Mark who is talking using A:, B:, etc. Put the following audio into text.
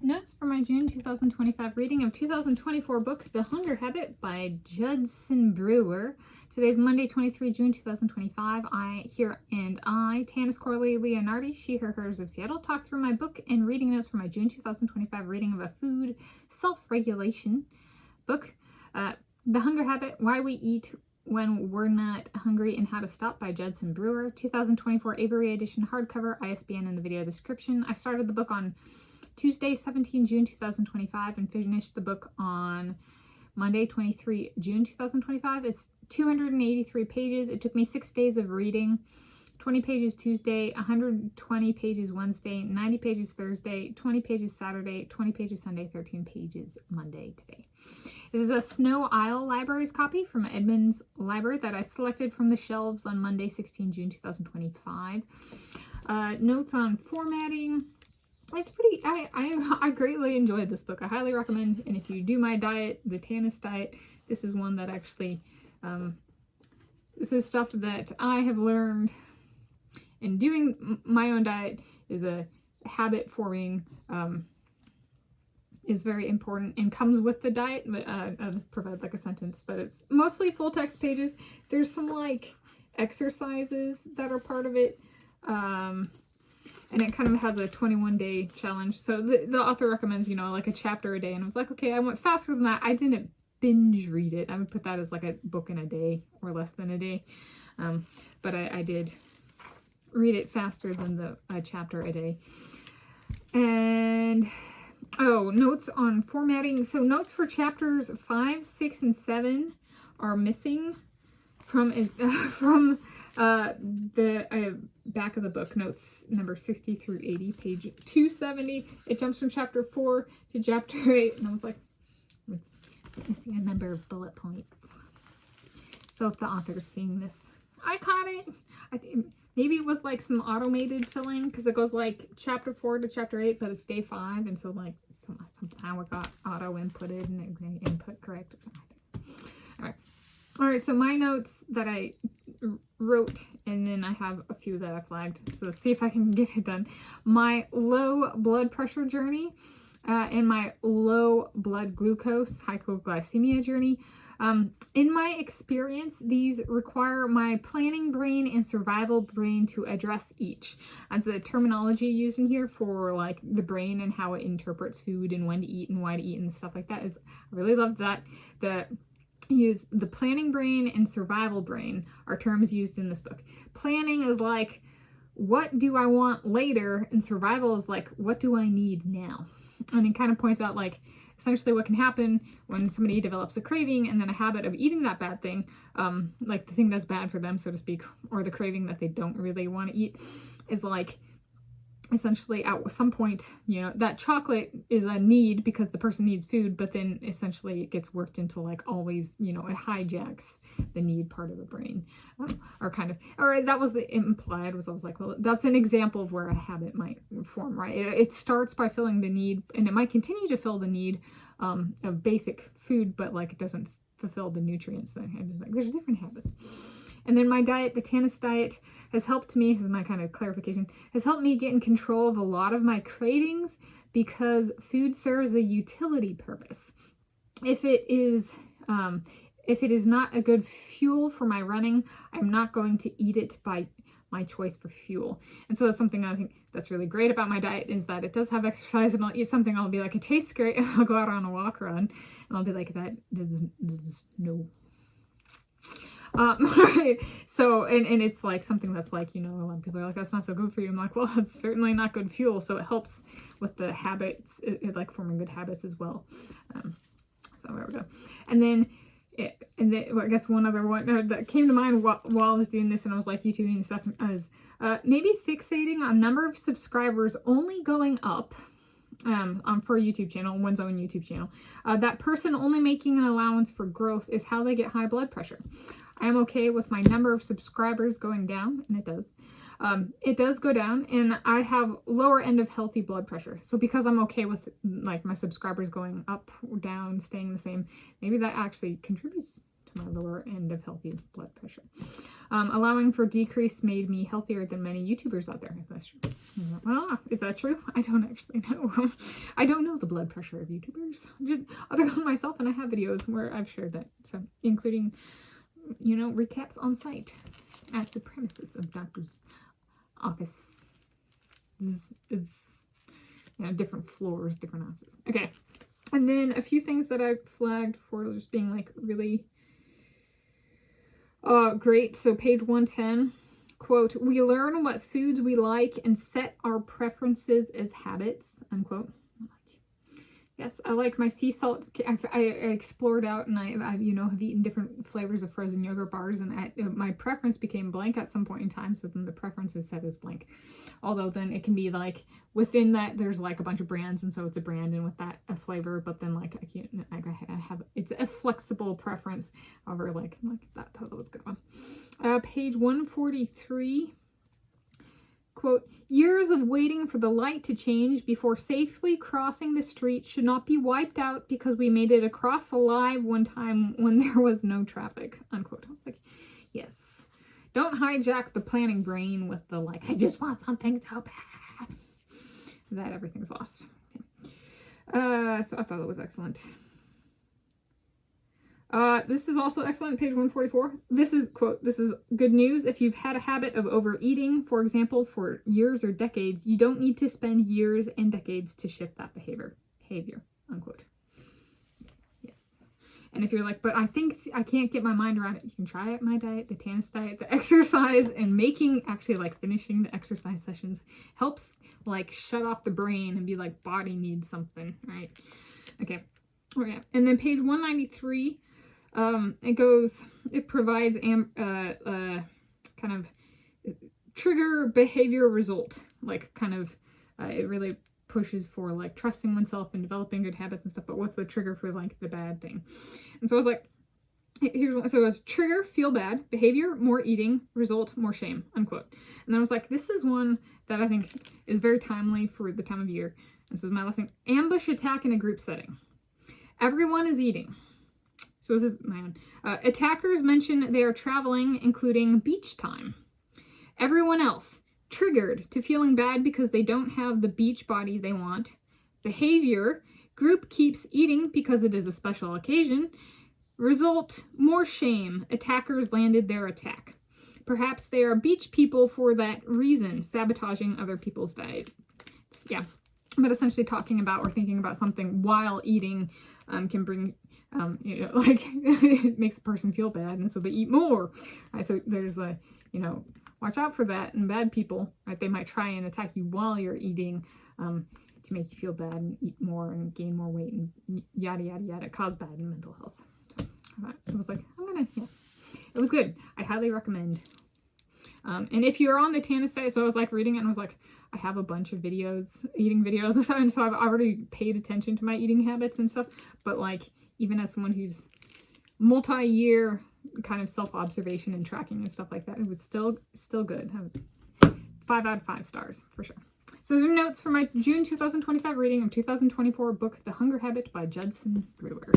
A: Notes for my June 2025 reading of 2024 book, The Hunger Habit by Judson Brewer. Today's Monday, 23 June 2025. I, Tanis Coralee Leonhardi, she, her, hers of Seattle, talk through my book and reading notes for my June 2025 reading of a food self-regulation book. The Hunger Habit, Why We Eat When We're Not Hungry and How to Stop by Judson Brewer. 2024 Avery edition hardcover, ISBN in the video description. I started the book on Tuesday, 17 June 2025 and finished the book on Monday, 23 June 2025. It's 283 pages. It took me 6 days of reading. 20 pages Tuesday, 120 pages Wednesday, 90 pages Thursday, 20 pages Saturday, 20 pages Sunday, 13 pages Monday today. This is a Snow Isle Libraries copy from Edmonds Library that I selected from the shelves on Monday, 16 June 2025. Notes on formatting. It's pretty, I greatly enjoyed this book. I highly recommend, and if you do my diet, the Tanis diet, this is one that actually, this is stuff that I have learned in doing my own diet is a habit forming, is very important and comes with the diet, but I'll provide like a sentence, but it's mostly full text pages. There's some like exercises that are part of it. And it kind of has a 21-day challenge. So the author recommends, like a chapter a day. And I was like, okay, I went faster than that. I didn't binge read it. I would put that as like a book in a day or less than a day. But I did read it faster than the chapter a day. And, notes on formatting. So notes for chapters 5, 6, and 7 are missing from the back of the book, notes number 60 through 80, page 270. It jumps from chapter 4 to chapter 8, and I was like, it's missing a number of bullet points. So if the author's seeing this, I caught it. I think maybe it was like some automated filling, because it goes like chapter 4 to chapter 8, but it's day 5, and so like somehow it got auto inputted and it input correct or something. All right, so my notes that I wrote, and then I have a few that I flagged, so see if I can get it done. My low blood pressure journey and my low blood glucose hypoglycemia journey. In my experience, these require my planning brain and survival brain to address each. And the terminology used in here for like the brain and how it interprets food and when to eat and why to eat and stuff like that is, I really loved that. Use the planning brain and survival brain are terms used in this book. Planning is like, what do I want later? And survival is like, what do I need now? And it kind of points out like essentially what can happen when somebody develops a craving and then a habit of eating that bad thing, like the thing that's bad for them, so to speak, or the craving that they don't really want to eat, is like essentially at some point, that chocolate is a need because the person needs food, but then essentially it gets worked into like always, it hijacks the need part of the brain, or that was the implied, I was like, well, that's an example of where a habit might form, right? It starts by filling the need, and it might continue to fill the need of basic food, but like it doesn't fulfill the nutrients. There's different habits. And then my diet, the Tanis diet, has helped me, this is my kind of clarification, has helped me get in control of a lot of my cravings because food serves a utility purpose. If it is not a good fuel for my running, I'm not going to eat it by my choice for fuel. And so that's something I think that's really great about my diet, is that it does have exercise, and I'll eat something, I'll be like, it tastes great, and I'll go out on a walk run, and I'll be like, that does no. So, and it's like something that's like, a lot of people are like, that's not so good for you. I'm like, well, it's certainly not good fuel. So it helps with the habits, like forming good habits as well. So there we go. And then I guess one other one that came to mind while I was doing this and I was like YouTubing and stuff is maybe fixating on number of subscribers only going up for a YouTube channel, one's own YouTube channel. That person only making an allowance for growth is how they get high blood pressure. I am okay with my number of subscribers going down, and it does. It does go down, and I have lower end of healthy blood pressure. So because I'm okay with like my subscribers going up or down, staying the same, maybe that actually contributes to to my lower end of healthy blood pressure. Allowing for decrease made me healthier than many YouTubers out there. If that's true. Well, is that true? I don't actually know. I don't know the blood pressure of YouTubers, just other than myself, and I have videos where I've shared that. So, including, you know, recaps on site at the premises of doctor's office. You know, different floors, different offices. Okay. And then a few things that I flagged for just being like really great. So page 110, quote, "We learn what foods we like and set our preferences as habits," unquote. Yes, I like my sea salt. I explored out and I you know, have eaten different flavors of frozen yogurt bars, and my preference became blank at some point in time. So then the preference is set as blank. Although then it can be like within that there's like a bunch of brands, and so it's a brand and with that a flavor. But then like I have it's a flexible preference. However, like that was a good one. Page 143. Quote, "Years of waiting for the light to change before safely crossing the street should not be wiped out because we made it across alive one time when there was no traffic," unquote. I was like, yes. Don't hijack the planning brain with the like, I just want something so bad that everything's lost. Okay. So I thought that was excellent. This is also excellent, page 144. This is, quote, "This is good news. If you've had a habit of overeating, for example, for years or decades, you don't need to spend years and decades to shift that behavior, unquote. Yes. And if you're like, but I think I can't get my mind around it, you can try it, my diet, the Tanis diet, the exercise, and actually like finishing the exercise sessions helps like shut off the brain and be like, body needs something, right? Okay. Oh, yeah. And then page 193, it provides kind of trigger behavior result, like kind of, it really pushes for like trusting oneself and developing good habits and stuff, but what's the trigger for like the bad thing? And so I was like, here's one. So it was trigger, feel bad, behavior, more eating, result, more shame, unquote. And then I was like, this is one that I think is very timely for the time of year. This is my last thing. Ambush attack in a group setting. Everyone is eating. So this is my own. Attackers mention they are traveling, including beach time. Everyone else, triggered to feeling bad because they don't have the beach body they want. Behavior, group keeps eating because it is a special occasion. Result, more shame. Attackers landed their attack. Perhaps they are beach people for that reason, sabotaging other people's diet. Yeah, but essentially talking about or thinking about something while eating can bring, you know, like it makes the person feel bad, and so they eat more. Right? So there's a, you know, watch out for that. And bad people, right? They might try and attack you while you're eating to make you feel bad and eat more and gain more weight and yada yada yada, cause bad mental health. So I was like, it was good. I highly recommend. And if you're on the Tanis diet, so I was like reading it and I was like, I have a bunch of videos, eating videos and stuff, and so I've already paid attention to my eating habits and stuff. But like, even as someone who's multi-year kind of self-observation and tracking and stuff like that, it was still good. I was 5 out of 5 stars for sure. So those are notes for my June 2025 reading of 2024 book, The Hunger Habit by Judson Brewer.